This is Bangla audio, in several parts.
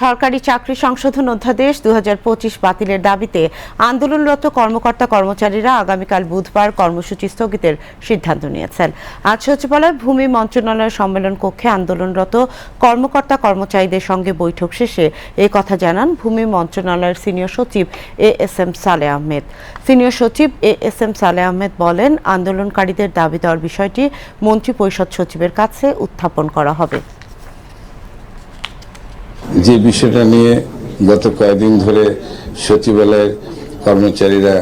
সরকারি চাকরি সংশোধন অধ্যাদেশ 2025 বাতিলের দাবিতে আন্দোলনরত কর্মকর্তা কর্মচারীরা আগামীকাল বুধবার কর্মসূচি স্থগিতের সিদ্ধান্ত নিয়েছেন। আজ সচিবালয় ভূমি মন্ত্রণালয়ের সম্মেলন কক্ষে আন্দোলনরত কর্মকর্তা কর্মচারীদের সঙ্গে বৈঠক শেষে এ কথা জানান ভূমি মন্ত্রণালয়ের সিনিয়র সচিব এএসএম সালেহ আহমেদ। সিনিয়র সচিব এএসএম সালেহ আহমেদ বলেন, আন্দোলনকারীদের দাবি দেওয়ার বিষয়টি মন্ত্রিপরিষদ সচিবের কাছে উত্থাপন করা হবে। যে বিষয়টা নিয়ে গত কয়েকদিন ধরে সচিবালয়ের কর্মচারীরা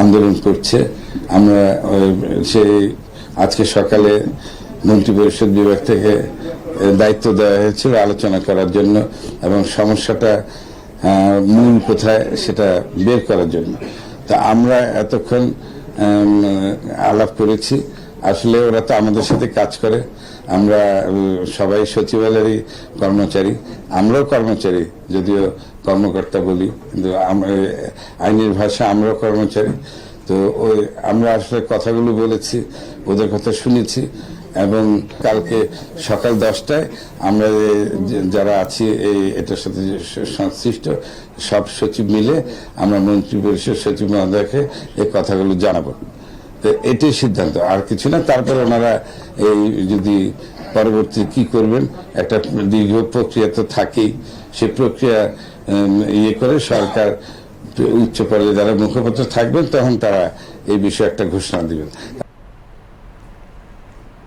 আন্দোলন করছে, আমরা সেই আজকে সকালে মন্ত্রিপরিষদ বিভাগ থেকে দায়িত্ব দেওয়া হয়েছিল আলোচনা করার জন্য এবং সমস্যাটা মূল কোথায় সেটা বের করার জন্য। তা আমরা এতক্ষণ আলাপ করেছি। আসলে ওরা তো আমাদের সাথে কাজ করে, আমরা সবাই সচিবালয়েরই কর্মচারী, আমরাও কর্মচারী, যদিও কর্মকর্তা বলি, কিন্তু আইনের ভাষা আমরাও কর্মচারী। তো আমরা আসলে কথাগুলো বলেছি, ওদের কথা শুনেছি এবং কালকে সকাল 10টায় আমরা যারা আছি এটার সাথে সংশ্লিষ্ট সব সচিব মিলে আমরা মন্ত্রিপরিষদ সচিব মহোদয়কে এই কথাগুলো জানাবো। এটাই সিদ্ধান্ত, আর কিছু না। তারপর ওনারা এই যদি পরবর্তী কি করবেন, একটা দীর্ঘ প্রক্রিয়া তো থাকেই, সে প্রক্রিয়া করে সরকার উচ্চ পর্যায়ে যারা মুখপাত্র থাকবেন তখন তারা এই বিষয়ে একটা ঘোষণা দিবেন।